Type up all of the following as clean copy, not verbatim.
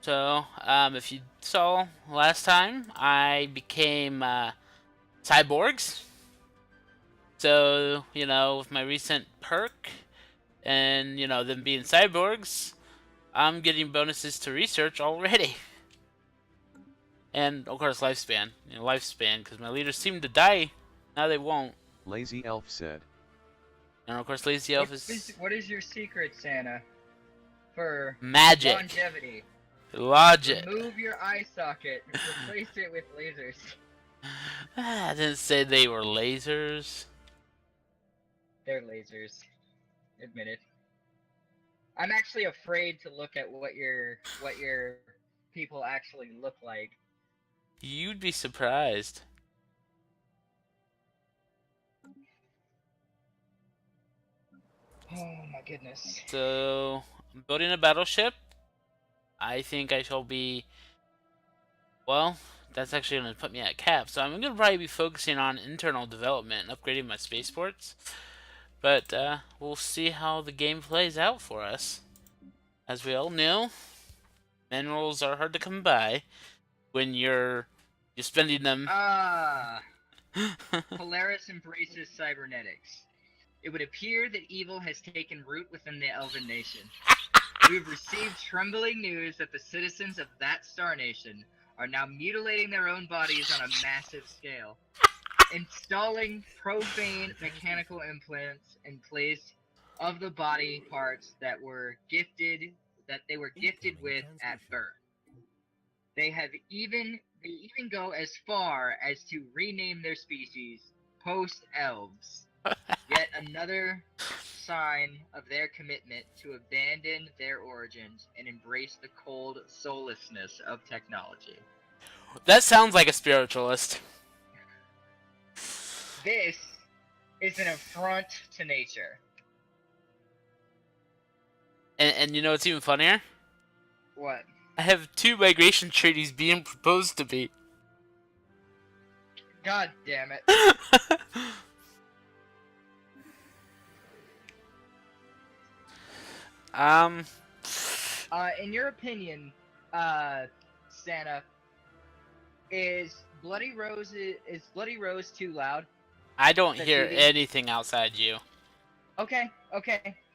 If you saw last time, I became cyborgs. So, with my recent perk and, them being cyborgs, I'm getting bonuses to research already. And, of course, lifespan. Lifespan, because my leaders seem to die. Now they won't. Lazy Elf said. And, of course, Lazy Elf is... What is your secret, Santa, for magic. longevity? Logic. Remove your eye socket. Replace it with lasers. I didn't say they were lasers. They're lasers. Admit it. I'm actually afraid to look at what your people actually look like. You'd be surprised. Oh my goodness. So, I'm building a battleship. I think I shall be... Well, that's actually going to put me at cap. So I'm going to probably be focusing on internal development and upgrading my spaceports. But we'll see how the game plays out for us. As we all know, minerals are hard to come by when you're spending them. Polaris embraces cybernetics. It would appear that evil has taken root within the Elven nation. We've received trembling news that the citizens of that star nation are now mutilating their own bodies on a massive scale, installing profane mechanical implants in place of the body parts that they were gifted with at birth. They even go as far as to rename their species post-elves. Yet another sign of their commitment to abandon their origins and embrace the cold soullessness of technology. That sounds like a spiritualist. This is an affront to nature. And you know what's even funnier? What? I have 2 migration treaties being proposed to me. God damn it. In your opinion, Santa, is Bloody Rose too loud? I don't hear anything outside you. Okay,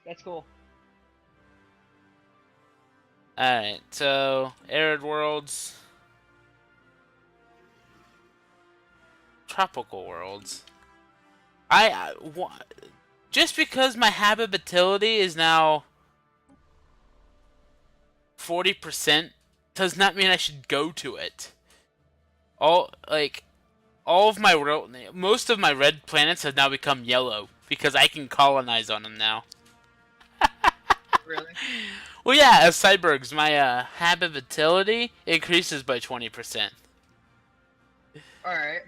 that's cool. Alright, so arid worlds, tropical worlds. Just because my habitability is now 40% does not mean I should go to it. Most of my red planets have now become yellow because I can colonize on them now. Really? Well, yeah, as cyborgs, my habitability increases by 20%. Alright.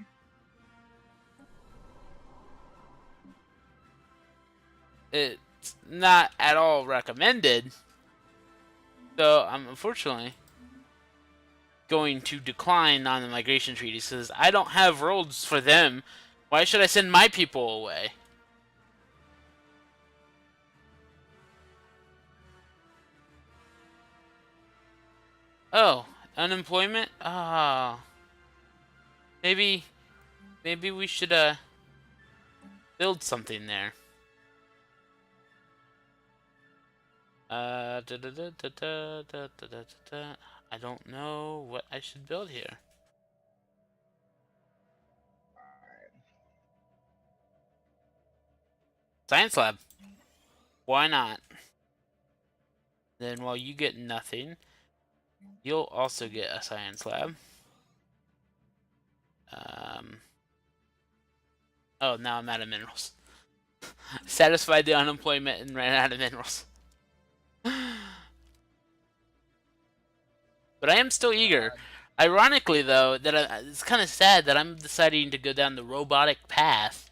It's not at all recommended. So I'm unfortunately going to decline on the migration treaties because I don't have roads for them. Why should I send my people away? Oh, unemployment? Maybe we should build something there. I don't know what I should build here. Science lab. Why not? Then while you get nothing, you'll also get a science lab. Oh, now I'm out of minerals. Satisfied the unemployment and ran out of minerals. But I am still eager. Ironically, though, it's kind of sad that I'm deciding to go down the robotic path.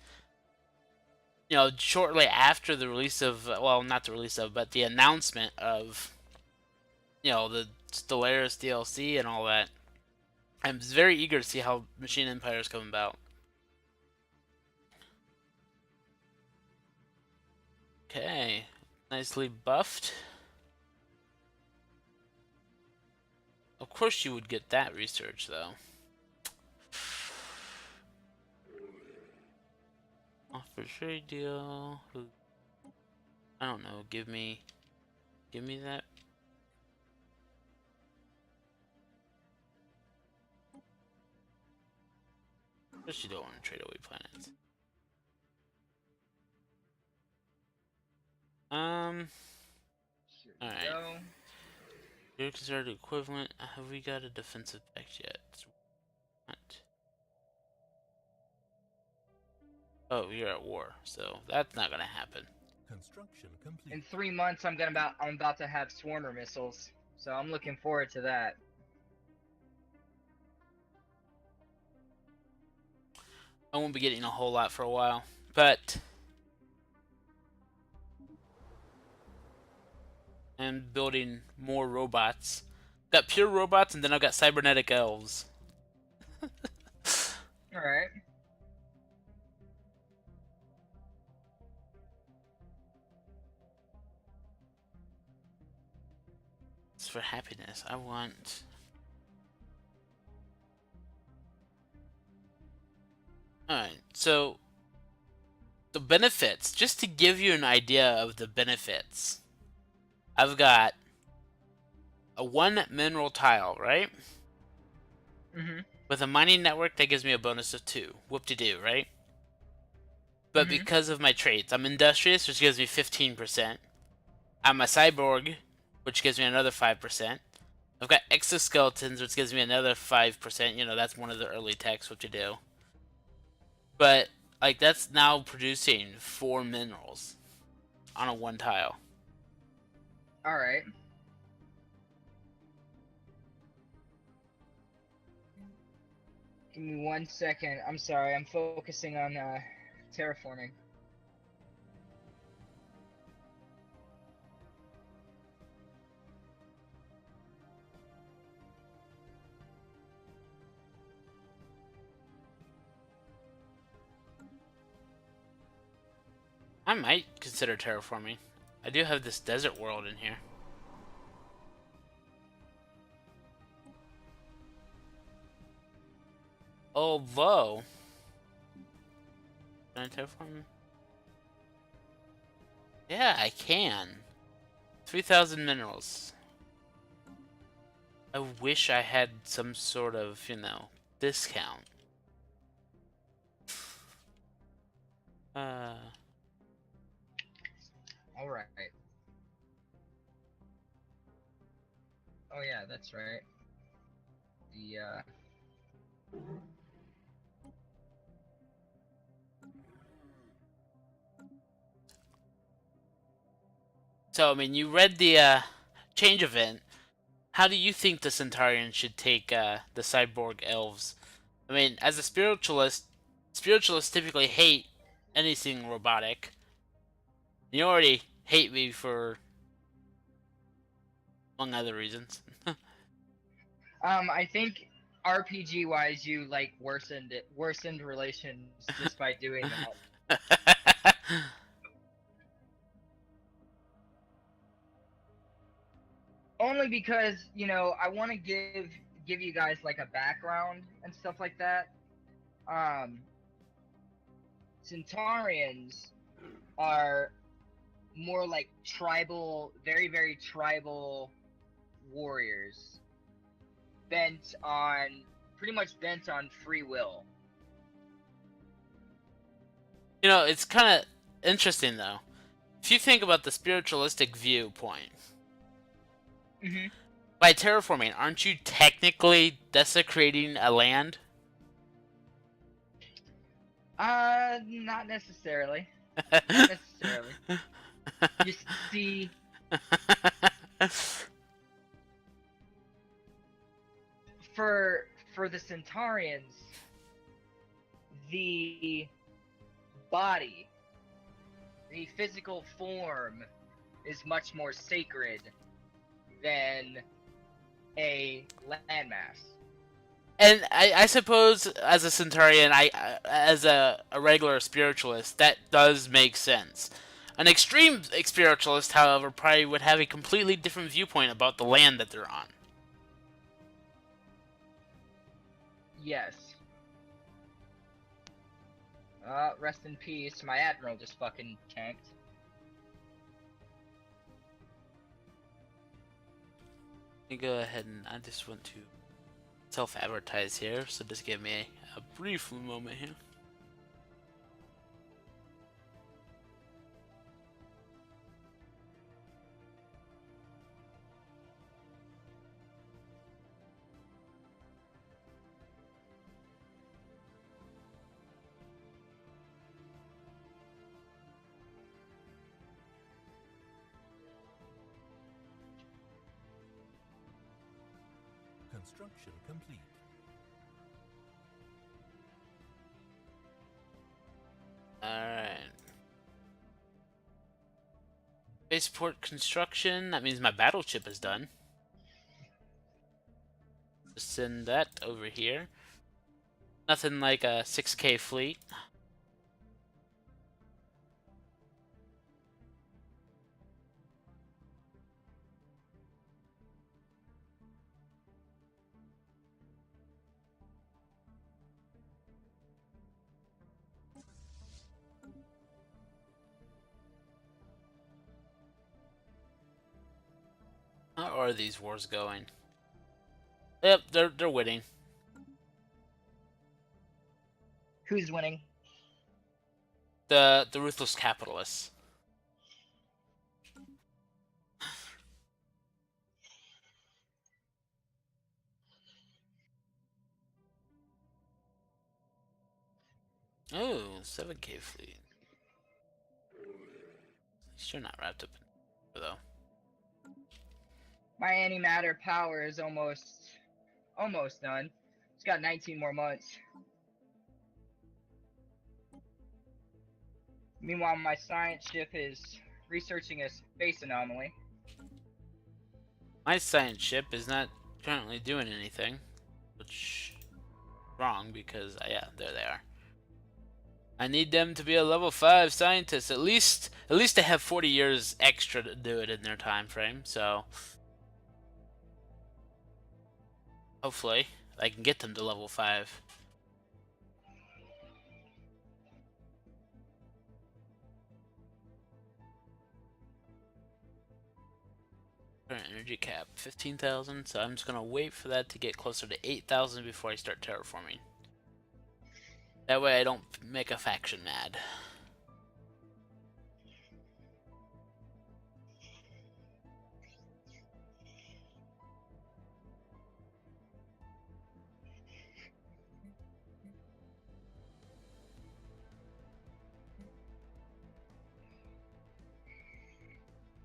Shortly after the release of, well, not the release of, but the announcement of, the Stellaris DLC and all that. I'm very eager to see how Machine Empires come about. Okay, nicely buffed. course you would get that research, though. Offer trade deal. I don't know. Give me that. But you don't want to trade away planets. Here we Alright. go. You're considered equivalent. Have we got a defensive pact yet? What? Oh, you're at war, so that's not gonna happen. Construction complete. In 3 months, I'm about to have swarmer missiles, so I'm looking forward to that. I won't be getting a whole lot for a while, but I'm building more robots. Got pure robots, and then I've got cybernetic elves. Alright. It's for happiness. I want... Alright, so... the benefits, just to give you an idea of the benefits. I've got a 1 mineral tile, right? Mm-hmm. With a mining network, that gives me a bonus of 2. Whoop-de-doo, right? But Mhm. because of my traits, I'm industrious, which gives me 15%. I'm a cyborg, which gives me another 5%. I've got exoskeletons, which gives me another 5%. You know, that's one of the early techs, what-to-do. But, like, that's now producing 4 minerals on a 1 tile. Alright. Give me 1 second. I'm sorry, I'm focusing on terraforming. I might consider terraforming. I do have this desert world in here. Although... Can I terraform? Yeah, I can. 3,000 minerals. I wish I had some sort of, you know, discount. Alright. Oh yeah, that's right. The So, I mean, you read the change event. How do you think the Centaurians should take the cyborg elves? I mean, as a spiritualist, spiritualists typically hate anything robotic. You already hate me for, among other reasons. I think RPG wise you like worsened relations just by doing that. Only because, you know, I want to give you guys like a background and stuff like that. Centaurians are more like tribal, very, very tribal warriors, pretty much bent on free will. You know, it's kind of interesting, though. If you think about the spiritualistic viewpoint, Mm-hmm. by terraforming, aren't you technically desecrating a land? Not necessarily. Not necessarily. You see, for the Centaurians, the body, the physical form, is much more sacred than a landmass. And I suppose, as a Centaurian, as a regular spiritualist, that does make sense. An extreme spiritualist, however, probably would have a completely different viewpoint about the land that they're on. Yes. Rest in peace. My admiral just fucking tanked. Let me go ahead and I just want to self-advertise here, so just give me a brief moment here. Construction complete. Alright. Spaceport construction, that means my battleship is done. Just send that over here. Nothing like a 6K fleet. How are these wars going? Yep, they're winning. Who's winning? The ruthless capitalists. Oh, 7K fleet. Sure, not wrapped up in though. My antimatter power is almost done. It's got 19 more months. Meanwhile, my science ship is researching a space anomaly. My science ship is not currently doing anything, which is wrong because yeah, there they are. I need them to be a level 5 scientist. At least they have 40 years extra to do it in their time frame. So hopefully I can get them to level 5. Current energy cap 15,000. So I'm just gonna wait for that to get closer to 8,000 before I start terraforming. That way I don't make a faction mad.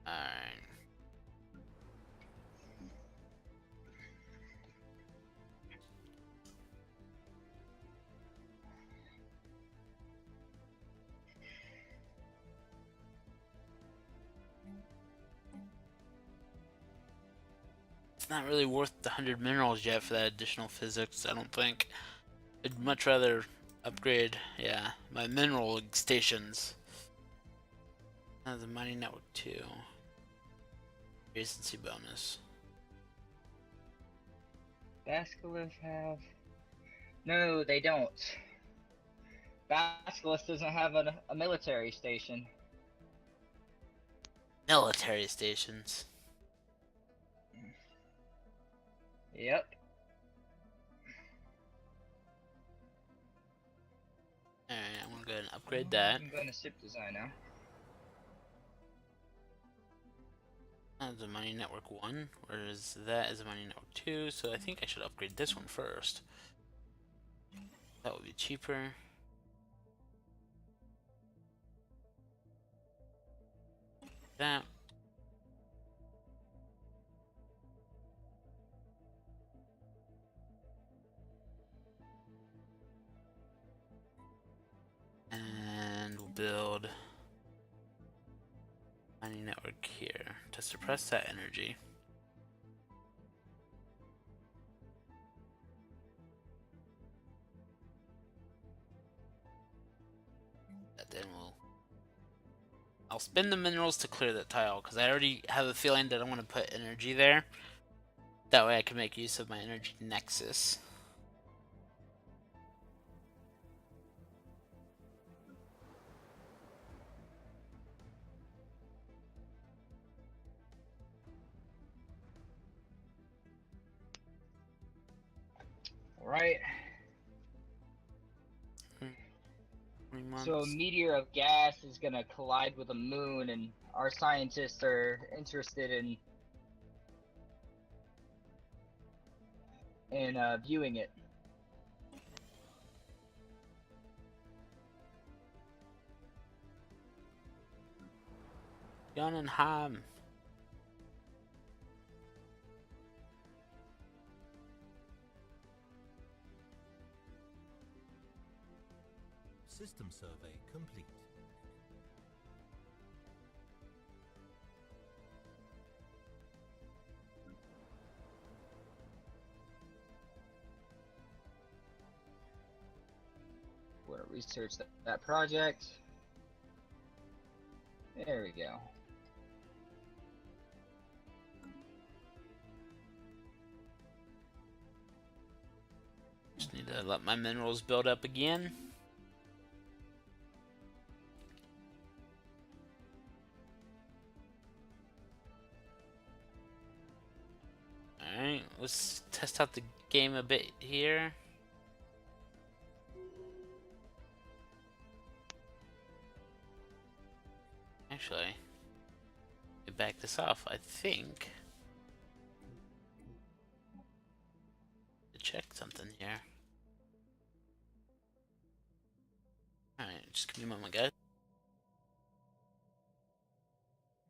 Alright. It's not really worth the 100 minerals yet for that additional physics, I don't think. I'd much rather upgrade, yeah, my mineral stations. The mining network 2. Adjacency bonus. Basculus have... No, they don't. Basculus doesn't have a military station. Military stations. Yep. Alright, I'm gonna go ahead and upgrade that. I'm going to ship design now. That's a mining network 1, whereas that is a mining network 2, so I think I should upgrade this one first. That would be cheaper. That. And we'll build mining network here to suppress that energy. Then I'll spend the minerals to clear that tile because I already have a feeling that I want to put energy there. That way I can make use of my energy nexus. Right. 3 months. So a meteor of gas is gonna collide with a moon, and our scientists are interested in viewing it. Gun and ham. System survey complete. We're gonna research that project. There we go. Just need to let my minerals build up again. Alright, let's test out the game a bit here. Actually, to back this off, I think to check something here. Alright, just give me a moment, guys.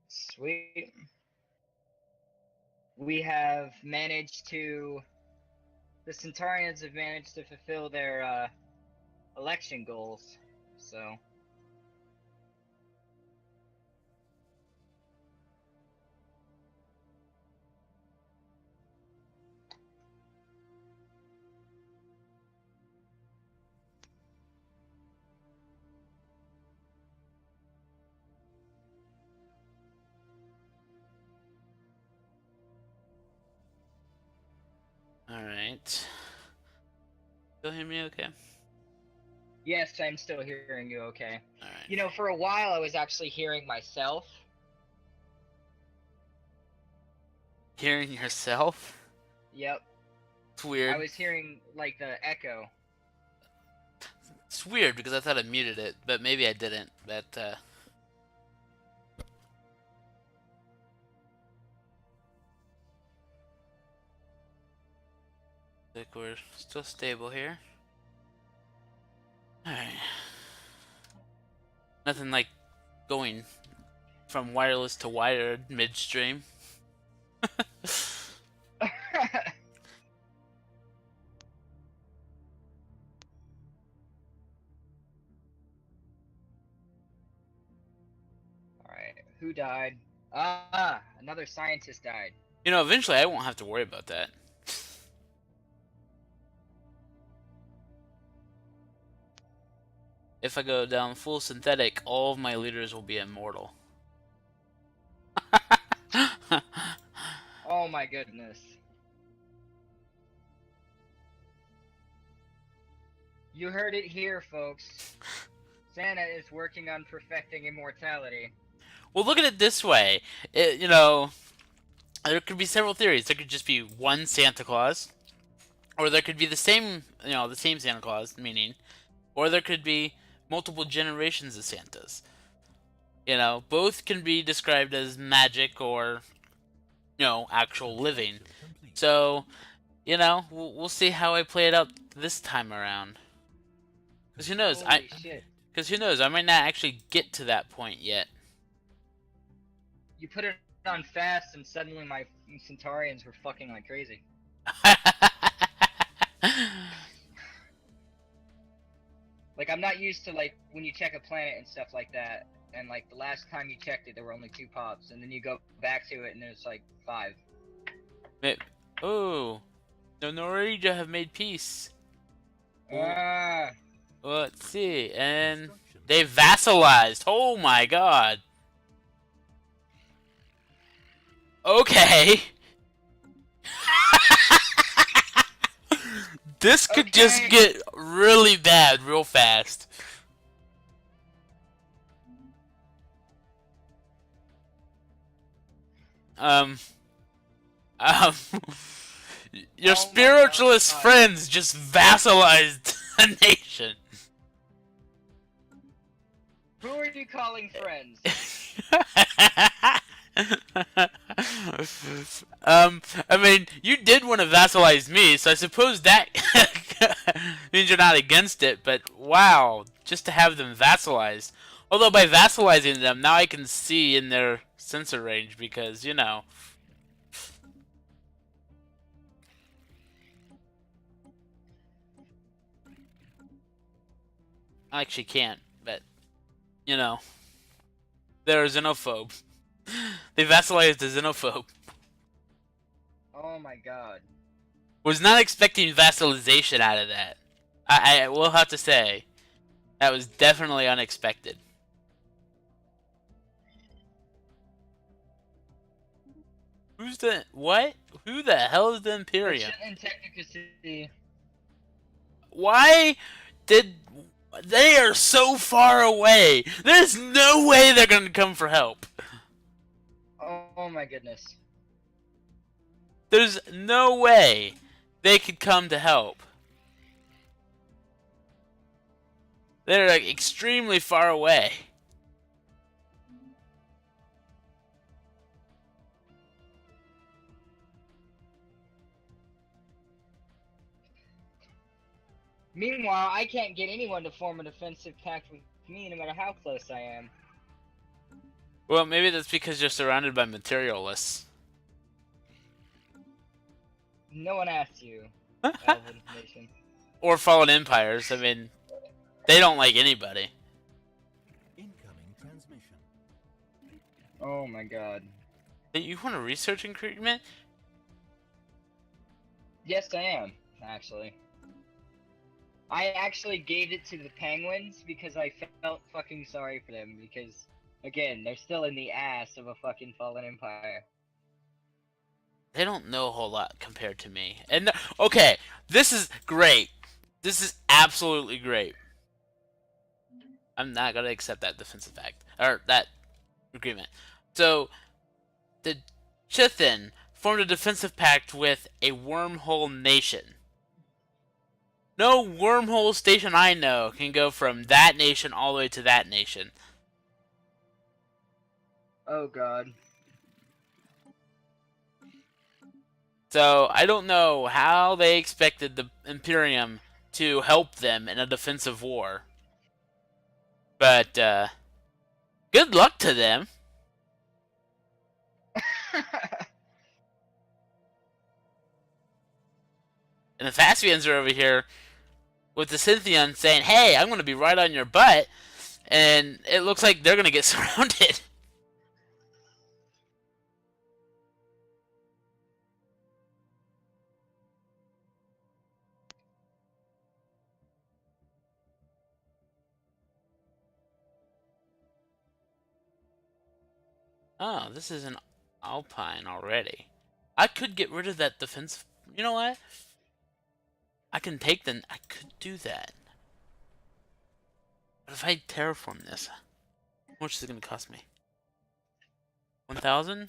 Sweet. We have managed to. The Centaurians have managed to fulfill their election goals. So. Alright. Still hear me okay? Yes, I'm still hearing you okay. Alright. You know, for a while I was actually hearing myself. Hearing yourself? Yep. It's weird. I was hearing, like, the echo. It's weird because I thought I muted it, but maybe I didn't. But, like we're still stable here. Alright. Nothing like going from wireless to wired midstream. Alright, who died? Ah, another scientist died. You know, eventually I won't have to worry about that. If I go down full synthetic, all of my leaders will be immortal. Oh my goodness. You heard it here, folks. Santa is working on perfecting immortality. Well, look at it this way. You know, there could be several theories. There could just be one Santa Claus, or there could be the same, the same Santa Claus, meaning, or there could be multiple generations of Santas. You know, both can be described as magic or, actual living. Complete. So, we'll see how I play it out this time around. Because who knows? Holy shit. Because who knows? I might not actually get to that point yet. You put it on fast and suddenly my Centaurians were fucking like crazy. Like, I'm not used to, like, when you check a planet and stuff like that, and, like, the last time you checked it, there were only 2 pops, and then you go back to it, and there's, like, 5. Oh, the Norwegia have made peace. Ah, Let's see, and Construction. they vassalized. Oh my god. Okay. This could just Okay. get really bad real fast. Um, Your Oh my spiritualist God. friends just vassalized a nation. Who are you calling friends? I mean, you did want to vassalize me, so I suppose that means you're not against it, but wow, just to have them vassalized. Although by vassalizing them, now I can see in their sensor range because, you know. I actually can't, but, you know. They're a xenophobe. They vassalized a xenophobe. Oh my God. Was not expecting vassalization out of that. I will have to say, that was definitely unexpected. Who's the what? Who the hell is the Imperium? Merchant and Technicacy. Why did they are so far away? There's no way they're gonna come for help. Oh my goodness. There's no way they could come to help. They're like extremely far away. Meanwhile, I can't get anyone to form a defensive pact with me no matter how close I am. Well, maybe that's because you're surrounded by materialists. No one asked you, Elven Nation. Or fallen empires. I mean, they don't like anybody. Incoming transmission. Oh my God. Hey, you want a research increment? Yes, I am, actually. I actually gave it to the Penguins because I felt fucking sorry for them because, again, they're still in the ass of a fucking fallen empire. They don't know a whole lot compared to me. And okay, this is great. This is absolutely great. I'm not gonna accept that defensive act or that agreement. So the Chithin formed a defensive pact with a wormhole nation. No wormhole station I know can go from that nation all the way to that nation. Oh God. So I don't know how they expected the Imperium to help them in a defensive war. But good luck to them. And the Phaspians are over here with the Scythians saying, hey, I'm going to be right on your butt. And it looks like they're going to get surrounded. Oh, this is an Alpine already. I could get rid of that defense. You know what? I can take them. I could do that. But if I terraform this, how much is it going to cost me? 1,000?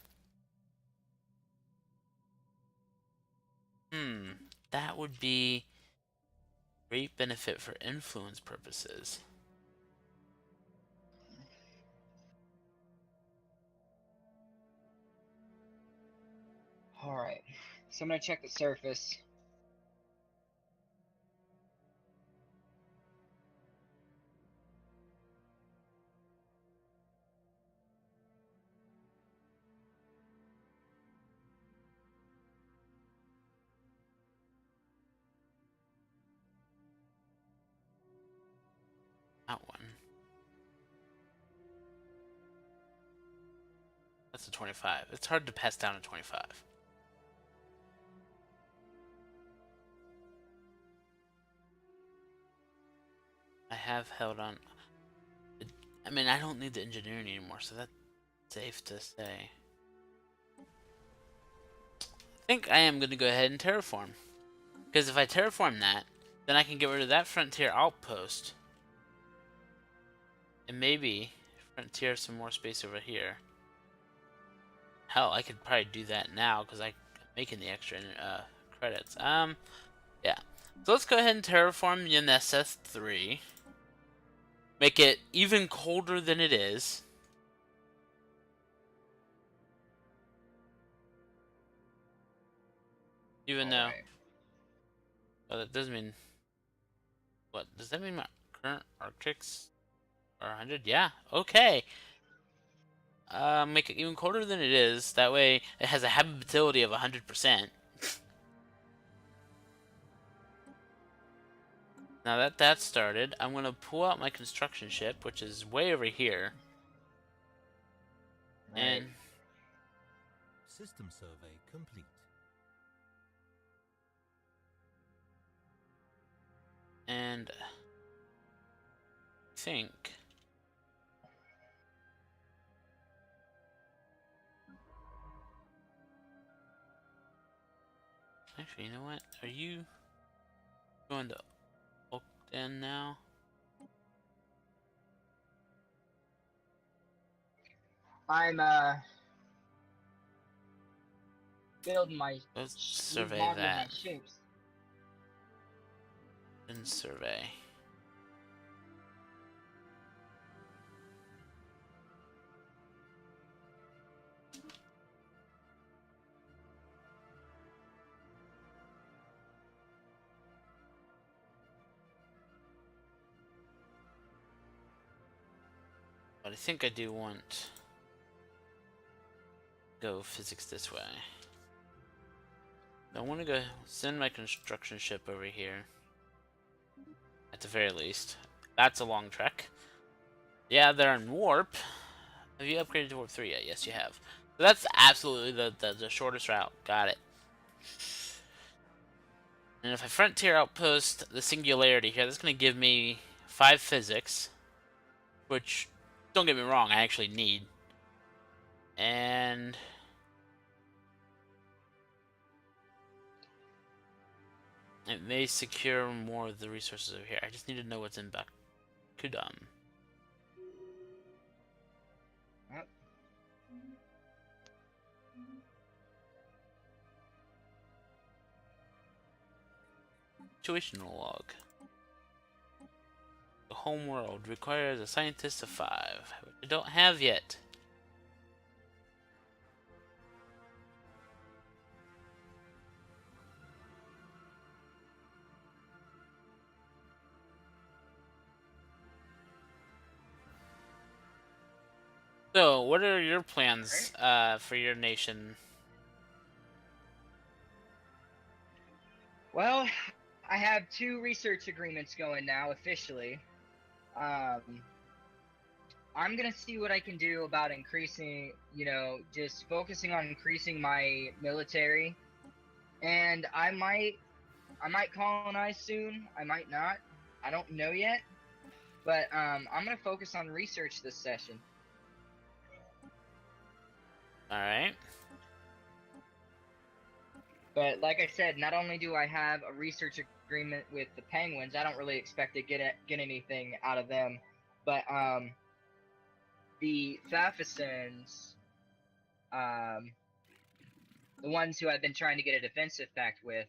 That would be great benefit for influence purposes. Alright. So I'm gonna check the surface. That one. That's a 25. It's hard to pass down a 25. I have held on. I mean, I don't need the engineering anymore, so that's safe to say. I think I am going to go ahead and terraform. Because if I terraform that, then I can get rid of that frontier outpost. And maybe frontier some more space over here. Hell, I could probably do that now because I'm making the extra credits. Yeah. So let's go ahead and terraform Unisys 3. Make it even colder than it is. Even though... Alright. Well, that doesn't mean... What? Does that mean my current Arctics are 100? Yeah. Okay. Make it even colder than it is. That way, it has a habitability of 100%. Now that that's started, I'm going to pull out my construction ship, which is way over here. Right. And System survey complete. and I think actually, you know what? Are you going to Oakden now? I'm building my Let's survey remodeling that my ships. and survey. But I think I do want go physics this way. I want to go send my construction ship over here. At the very least. That's a long trek. Yeah, they're in warp. Have you upgraded to warp 3 yet? Yes, you have. So that's absolutely the shortest route. Got it. And if I frontier outpost the singularity here, that's going to give me 5 physics. Which, don't get me wrong, I actually need. And it may secure more of the resources over here. I just need to know what's in Bakudam. Yep. Situational log. The home world requires a scientist of 5, which I don't have yet. So, what are your plans for your nation? Well, I have 2 research agreements going now officially. I'm gonna see what I can do about increasing, just focusing on increasing my military, and I might colonize soon. I might not. I don't know yet, but I'm gonna focus on research this session. All right. But like I said, not only do I have a research agreement with the Penguins, I don't really expect to get anything out of them. But the Thafisons, the ones who I've been trying to get a defensive pact with,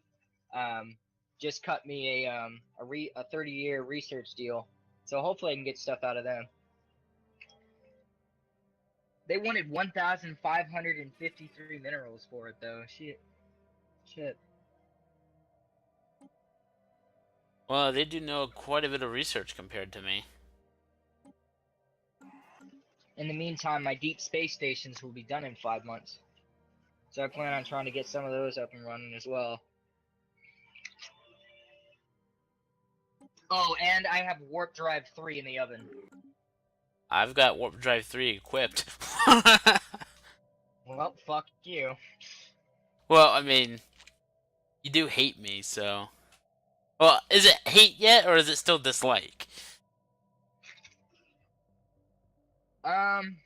just cut me a 30-year research deal. So hopefully I can get stuff out of them. They wanted 1,553 minerals for it though. Shit. Well, they do know quite a bit of research compared to me. In the meantime, my deep space stations will be done in 5 months. So I plan on trying to get some of those up and running as well. Oh, and I have Warp Drive 3 in the oven. I've got Warp Drive 3 equipped. Well, fuck you. Well, I mean, you do hate me, so... Well, is it hate yet, or is it still dislike? I'm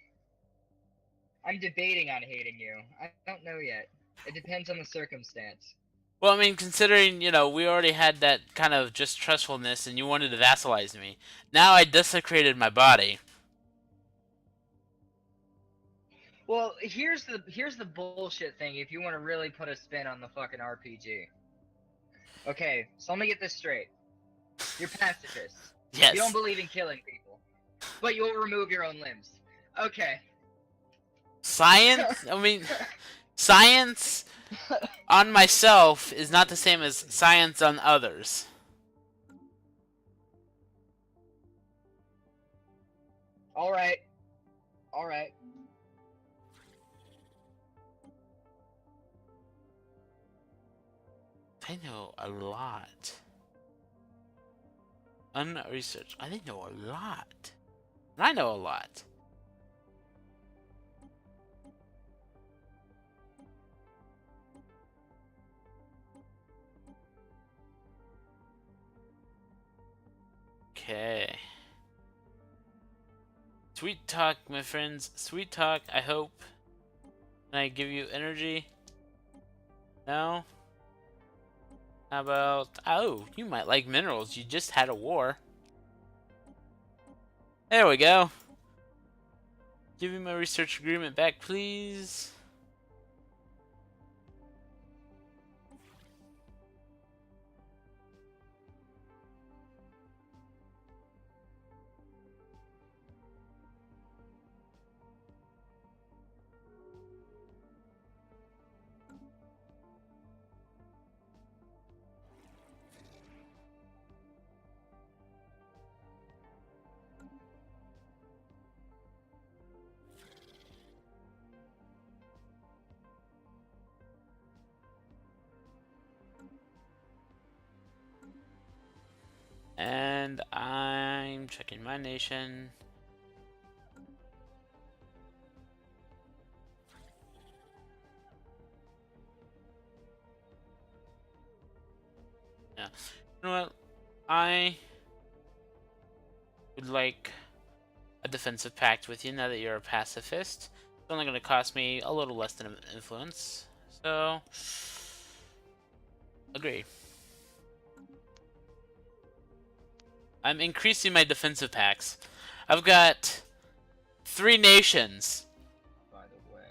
debating on hating you. I don't know yet. It depends on the circumstance. Well, I mean, considering, we already had that kind of just trustfulness and you wanted to vassalize me. Now I desecrated my body. Well, here's the bullshit thing if you want to really put a spin on the fucking RPG. Okay, so let me get this straight. You're pacifists. Yes. You don't believe in killing people, but you will remove your own limbs. Okay. Science? I mean, science on myself is not the same as science on others. Alright. Alright. I know a lot. Unresearched. I didn't know a lot. I know a lot. Okay. Sweet talk, my friends. Sweet talk, I hope. Can I give you energy? No? How about... Oh, you might like minerals. You just had a war. There we go. Give me my research agreement back, please. And I'm checking my nation. Yeah. You know what? I would like a defensive pact with you now that you're a pacifist. It's only going to cost me a little less than influence. So, agree. I'm increasing my defensive pacts. I've got 3 nations. By the way.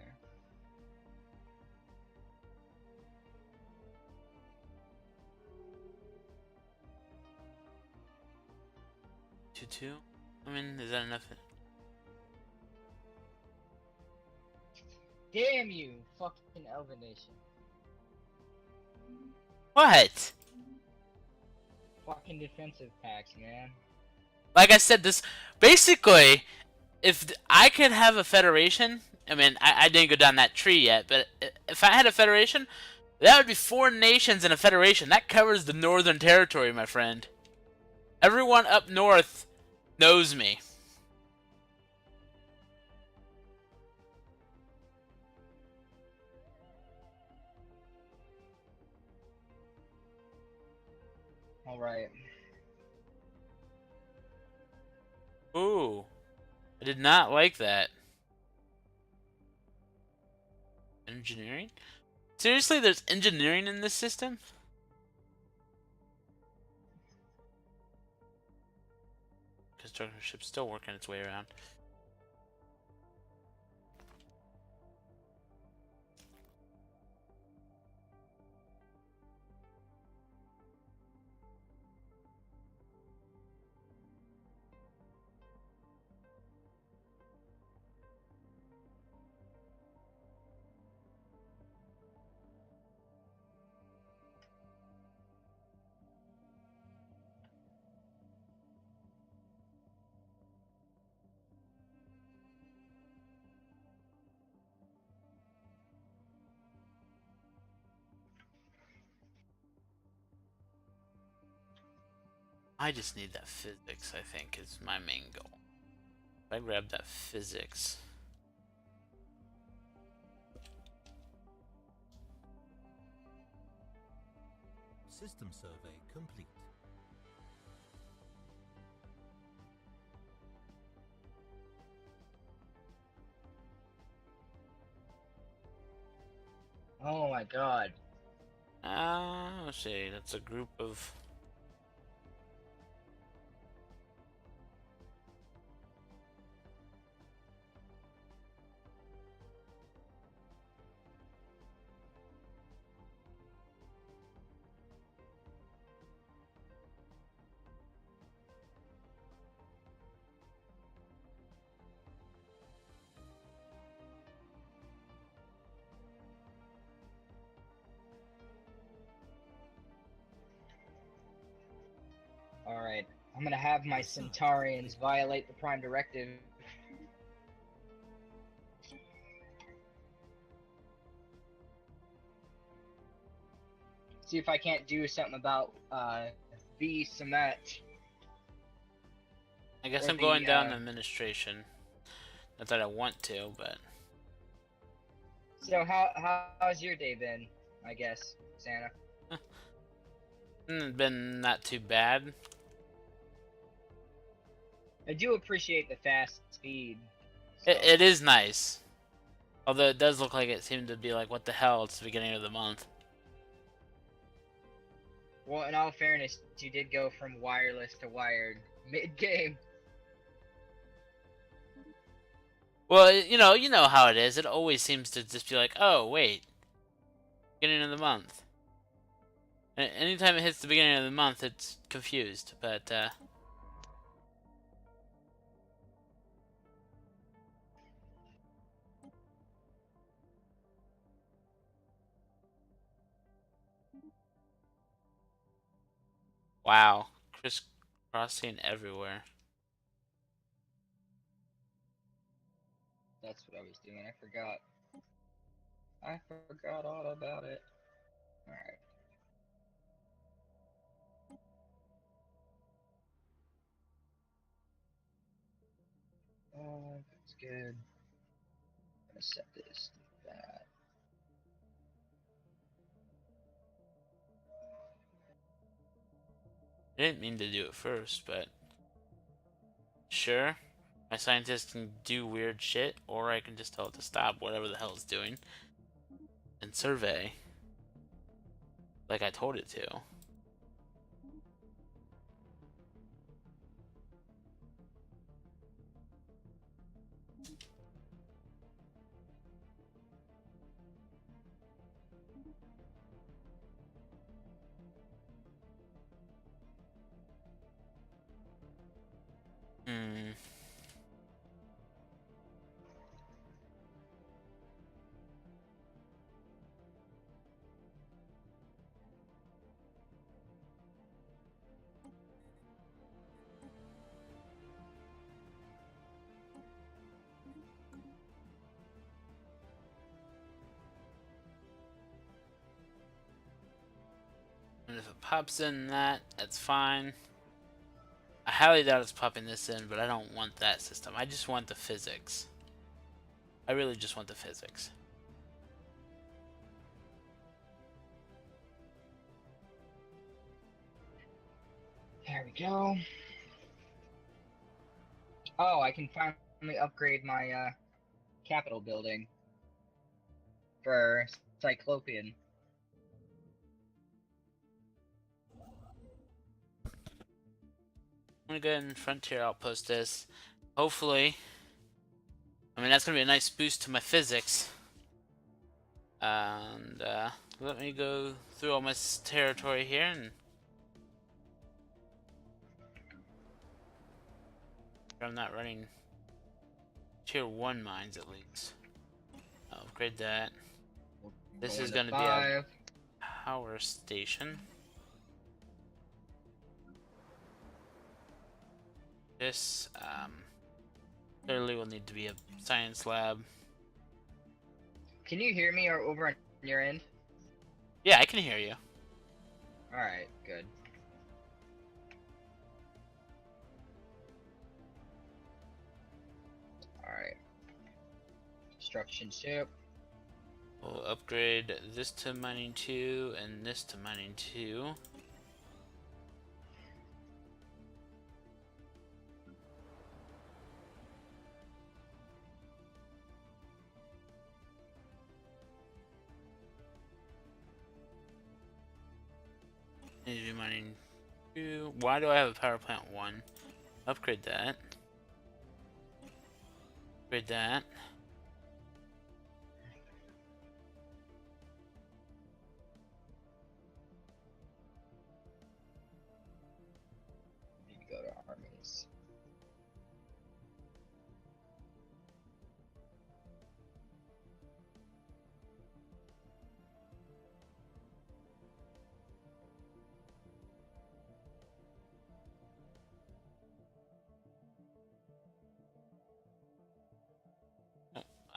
2-2? I mean, is that enough? Damn you, fucking Elven Nation. What? Fucking defensive packs, man. Like I said, this basically, if I could have a federation, I mean, I didn't go down that tree yet, but if I had a federation, that would be 4 nations in a federation. That covers the Northern Territory, my friend. Everyone up north knows me. Alright. Ooh. I did not like that. Engineering? Seriously, there's engineering in this system? Construction ship's still working its way around. I just need that physics, I think, is my main goal. If I grab that physics. System survey complete. Oh my god. Let's see, that's a group of... I'm gonna have my Centaurians violate the Prime Directive. See if I can't do something about the Semet. I guess Or I'm going down the, administration. Not that I want to, but So how's your day been? I guess, Santa. been not too bad. I do appreciate the fast speed. It, So. it is nice. Although it does look like it seemed to be like, what the hell, it's the beginning of the month. Well, in all fairness, you did go from wireless to wired mid-game. Well, you know how it is. It always seems to just be like, oh, wait, beginning of the month. And anytime it hits the beginning of the month, it's confused. But, wow. Crisscrossing everywhere. That's what I was doing. I forgot. I forgot all about it. Alright. That's good. I'm gonna set this to that. I didn't mean to do it first, but sure. My scientist can do weird shit, or I can just tell it to stop whatever the hell it's doing and survey like I told it to. Hmm. And if it pops in that's fine. I highly doubt it's popping this in, but I don't want that system. I just want the physics. I really just want the physics. There we go. Oh, I can finally upgrade my Capitol building for Cyclopean. I'm gonna go ahead and Frontier Outpost this. Hopefully, I mean, that's gonna be a nice boost to my physics. And let me go through all my territory here and I'm not running tier 1 mines at least. I'll upgrade that. This is going to be a power station. This clearly will need to be a science lab. Can you hear me or over on your end? Yeah, I can hear you. Alright, good. Alright. Construction ship. We'll upgrade this to mining 2 and this to mining 2. Need to be mining 2. Why do I have a power plant 1? Upgrade that. Upgrade that. Need to go to armies.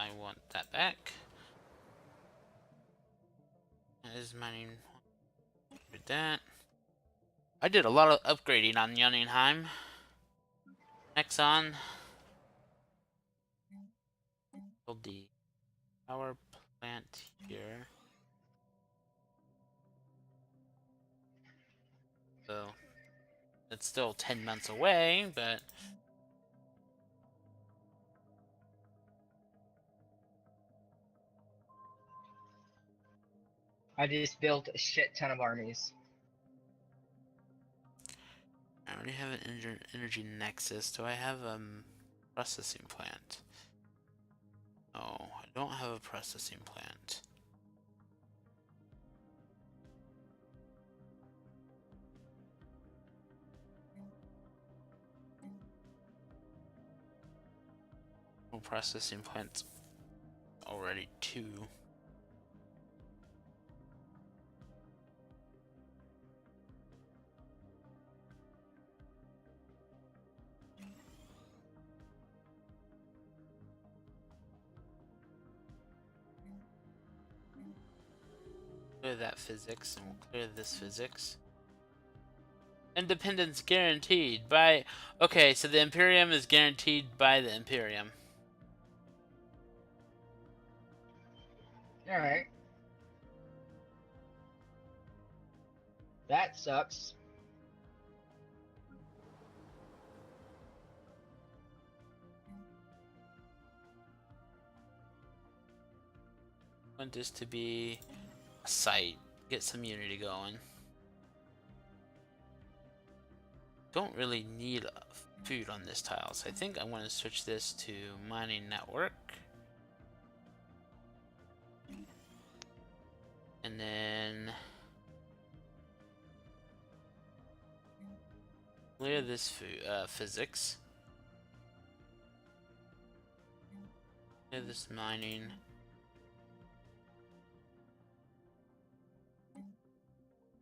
I want that back. That is mining. With that. I did a lot of upgrading on Jotunheim. Nexon. Build the power plant here. So it's still 10 months away, but I just built a shit ton of armies. I already have an energy nexus. Do I have a processing plant? No, I don't have a processing plant. No processing plants. Already 2. Clear that physics, and we'll clear this physics. Independence guaranteed by... Okay, so the Imperium is guaranteed by the Imperium. Alright. That sucks. I want this to be a site. Get some unity going. Don't really need food on this tile, so I think I want to switch this to mining network. And then clear this physics. Clear this mining.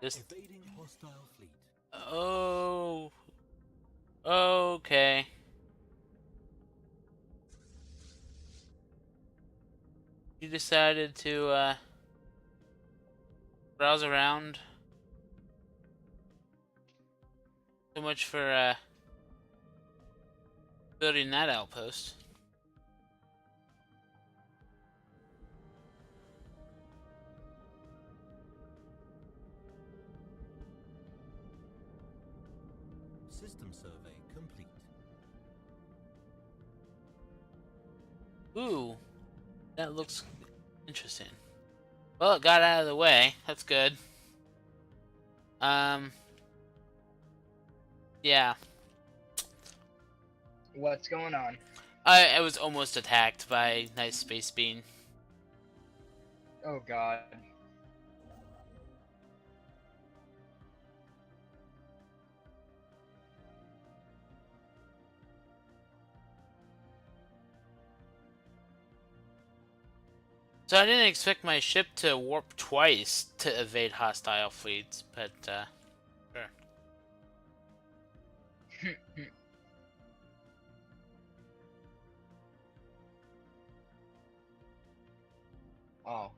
This. Evading hostile fleet. Oh. Okay. You decided to browse around. So much for building that outpost. System survey complete. Ooh, that looks interesting. Well, it got out of the way. That's good. Yeah. What's going on? I was almost attacked by Nice Space Bean. Oh god. So I didn't expect my ship to warp twice to evade hostile fleets, but sure. Oh,